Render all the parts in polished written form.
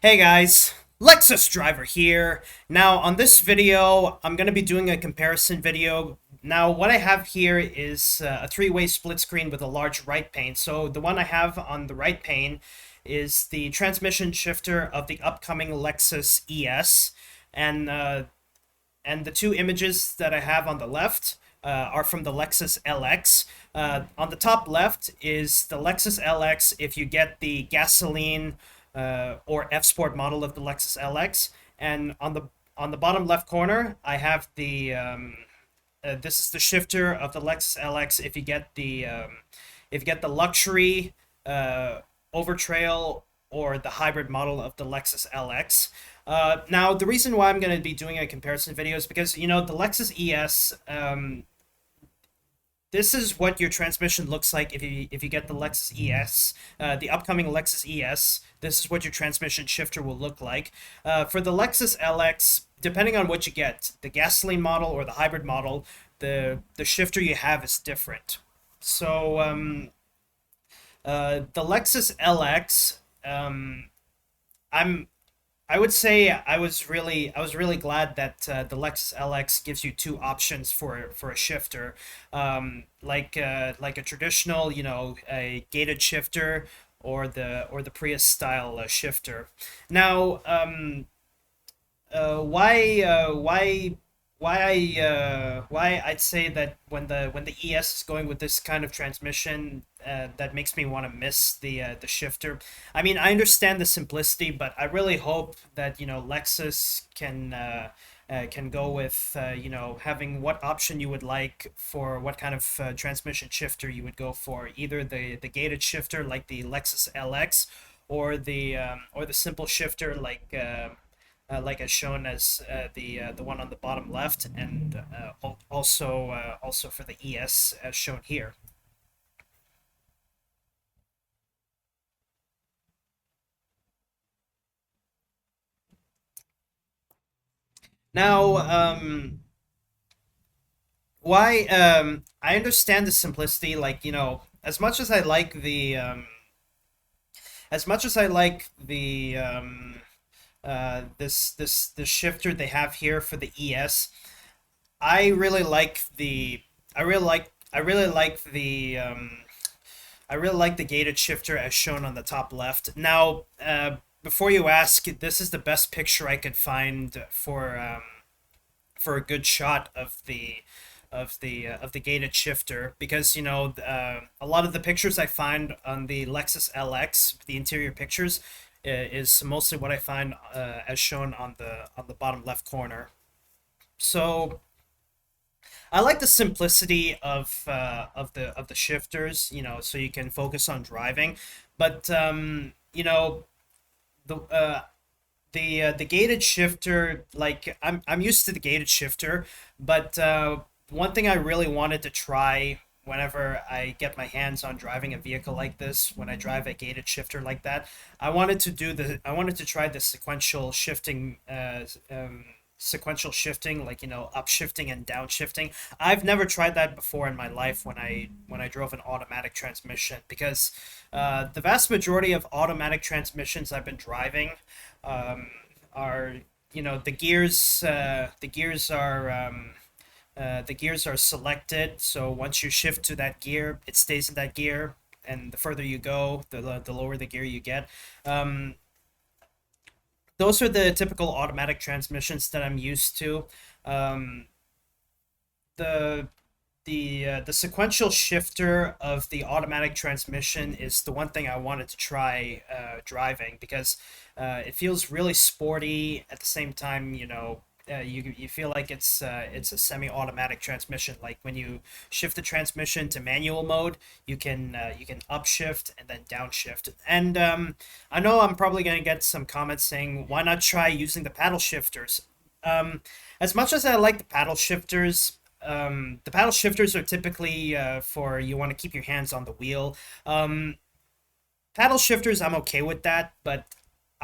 Hey guys, Lexus driver here. Now on this video, I'm going to be doing a comparison video. Now what I have here is a three-way split screen with a large right pane. So the one I have on the right pane is the transmission shifter of the upcoming Lexus ES, and uh, and the two images that I have on the left are from the Lexus LX. On the top left is the Lexus LX if you get the gasoline or F Sport model of the Lexus LX, and on the bottom left corner I have the this is the shifter of the Lexus LX if you get the luxury Overtrail or the hybrid model of the Lexus LX. Now, the reason why I'm going to be doing a comparison video is because, the Lexus ES, this is what your transmission looks like if you get the Lexus ES, the upcoming Lexus ES. This is what your transmission shifter will look like. For the Lexus LX, depending on what you get, the gasoline model or the hybrid model, the shifter you have is different. So, the Lexus LX, I'm I would say I was really glad that the Lexus LX gives you two options for a shifter, like a traditional, a gated shifter or the Prius style shifter. Now, why I'd say that when the ES is going with this kind of transmission, that makes me want to miss the shifter. I mean, I understand the simplicity, but I really hope that Lexus can go with having what option you would like for what kind of transmission shifter you would go for, either the gated shifter like the Lexus LX, or the simple shifter like as shown as the one on the bottom left, and also for the ES as shown here. Now, why I understand the simplicity, like as much as I like this shifter they have here for the ES. I really like the I really like I really like the I really like the gated shifter as shown on the top left. Now, before you ask, this is the best picture I could find for a good shot of the gated shifter, because a lot of the pictures I find on the Lexus LX, the interior pictures, is mostly what I find as shown on the bottom left corner. So I like the simplicity of the shifters, so you can focus on driving. But the the gated shifter, like I'm used to the gated shifter, but one thing I really wanted to try whenever I get my hands on driving a vehicle like this, when I drive a gated shifter like that, I wanted to try the sequential shifting, like up shifting and down shifting. I've never tried that before in my life when I drove an automatic transmission, because the vast majority of automatic transmissions I've been driving are the gears are selected. So once you shift to that gear, it stays in that gear, and the further you go, the lower the gear you get. Um, those are the typical automatic transmissions that I'm used to. Um, the the sequential shifter of the automatic transmission is the one thing I wanted to try driving, because it feels really sporty at the same time. You feel like it's a semi-automatic transmission. Like when you shift the transmission to manual mode, you can upshift and then downshift. And I know I'm probably gonna get some comments saying, why not try using the paddle shifters? Um, as much as I like the paddle shifters are typically for you want to keep your hands on the wheel. Paddle shifters, I'm okay with that, but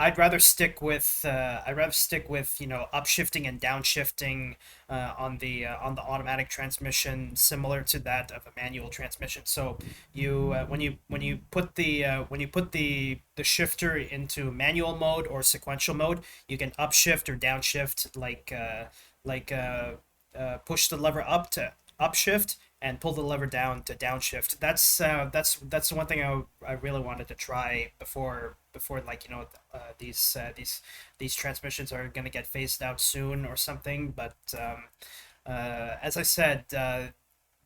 I'd rather stick with upshifting and downshifting on the automatic transmission, similar to that of a manual transmission. So you when you put the shifter into manual mode or sequential mode, you can upshift or downshift, like push the lever up to upshift and pull the lever down to downshift. That's the one thing I really wanted to try before, like, these transmissions are going to get phased out soon or something. But as I said,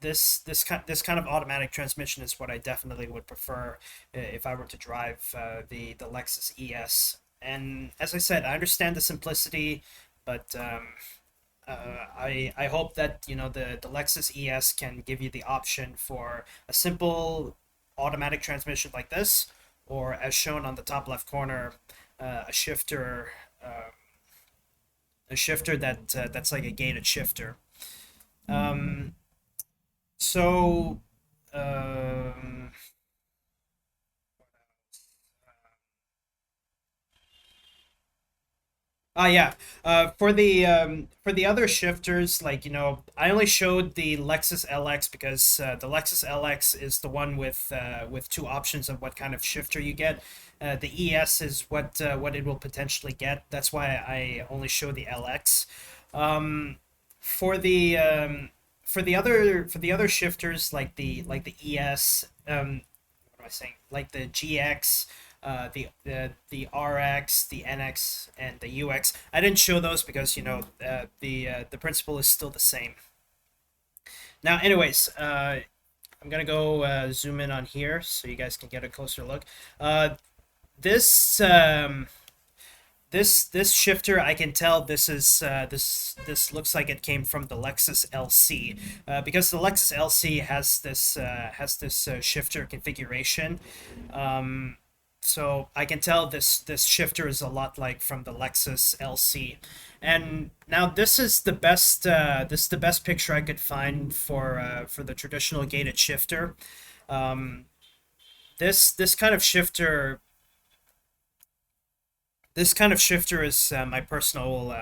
this kind of automatic transmission is what I definitely would prefer if I were to drive the Lexus ES. And as I said, I understand the simplicity, but I hope that the Lexus ES can give you the option for a simple automatic transmission like this, or as shown on the top left corner, uh, a shifter uh, a shifter that's like a gated shifter. Um, so um, yeah. For the other shifters, like, I only showed the Lexus LX because the Lexus LX is the one with two options of what kind of shifter you get. The ES is what it will potentially get. That's why I only show the LX. Um, for the for the other shifters, like the ES, what am I saying? Like the GX, the RX, the NX, and the UX. I didn't show those because the principle is still the same. Now, anyways, I'm gonna go zoom in on here so you guys can get a closer look. Uh, this this shifter, I can tell this looks like it came from the Lexus LC, because the Lexus LC has this shifter configuration. Um, so I can tell this shifter is a lot like from the Lexus LC. And now this is the best picture I could find for the traditional gated shifter. Um, this kind of shifter this kind of shifter is my personal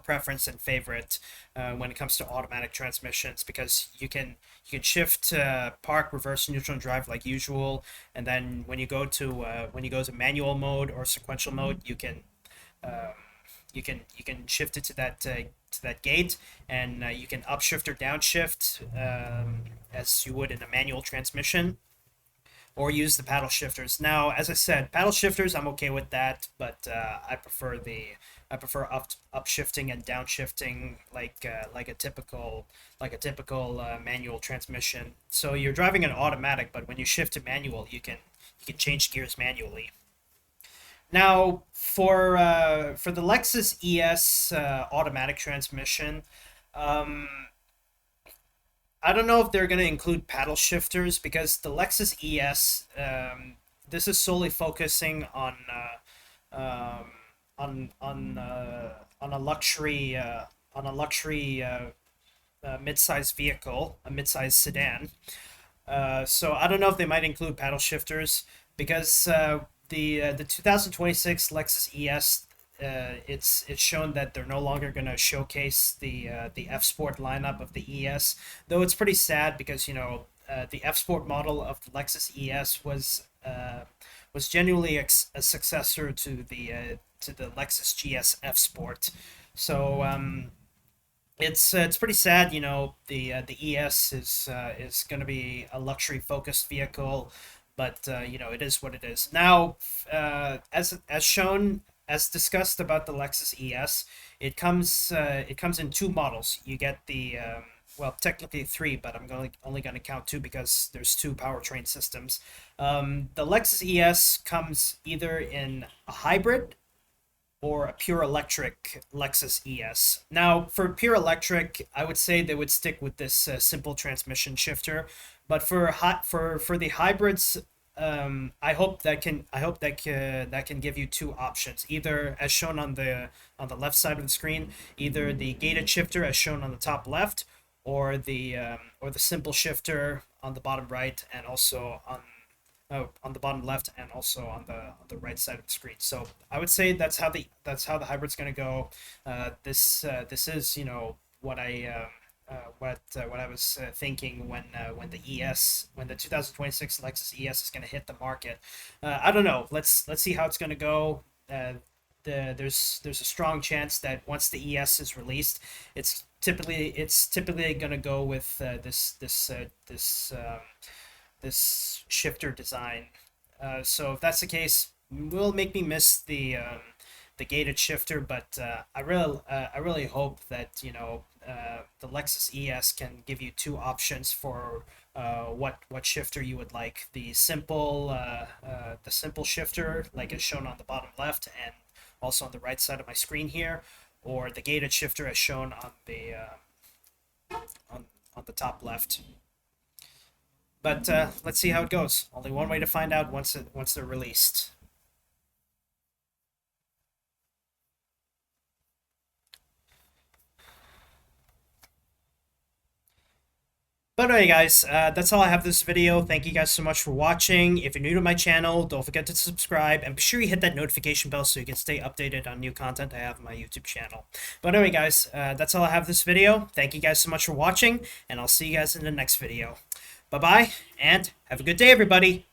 preference and favorite when it comes to automatic transmissions, because you can shift park, reverse, neutral, and drive like usual, and then when you go to manual mode or sequential mode, um, you can shift it to that gate, and you can upshift or downshift, as you would in a manual transmission, or use the paddle shifters. Now, as I said, paddle shifters, I'm okay with that, but I prefer upshifting and downshifting, like a typical manual transmission. So you're driving an automatic, but when you shift to manual, you can change gears manually. Now, for the Lexus ES automatic transmission, um, I don't know if they're going to include paddle shifters, because the Lexus ES, this is solely focusing um, on a luxury mid-sized vehicle, a mid-sized sedan. So I don't know if they might include paddle shifters, because the 2026 Lexus ES, it's shown that they're no longer going to showcase the F Sport lineup of the ES, though it's pretty sad because the F Sport model of the Lexus ES was genuinely a successor to the Lexus GS F Sport. So it's pretty sad. The ES is going to be a luxury focused vehicle, but it is what it is. Now, as shown, as discussed about the Lexus ES, it comes in two models. You get the well, technically three, but only going to count two because there's two powertrain systems. The Lexus ES comes either in a hybrid or a pure electric Lexus ES. Now, for pure electric, I would say they would stick with this simple transmission shifter, but for the hybrids, that can give you two options, either as shown on the left side of the screen, either the gated shifter as shown on the top left, or the simple shifter on the bottom right, and also on the bottom left and also on the right side of the screen. So I would say that's how the hybrid's going to go. This is what what I was thinking when the ES when the 2026 Lexus ES is going to hit the market. I don't know. Let's see how it's going to go. There's a strong chance that once the ES is released, it's typically going to go with this shifter design. So if that's the case, will make me miss the gated shifter, but I really hope that the Lexus ES can give you two options for what shifter you would like: the simple shifter, like is shown on the bottom left and also on the right side of my screen here, or the gated shifter as shown on the top left. But let's see how it goes. Only one way to find out once they're released. But anyway, guys, that's all I have for this video. Thank you guys so much for watching. If you're new to my channel, don't forget to subscribe and be sure you hit that notification bell so you can stay updated on new content I have on my YouTube channel. But anyway, guys, that's all I have for this video. Thank you guys so much for watching, and I'll see you guys in the next video. Bye-bye, and have a good day, everybody.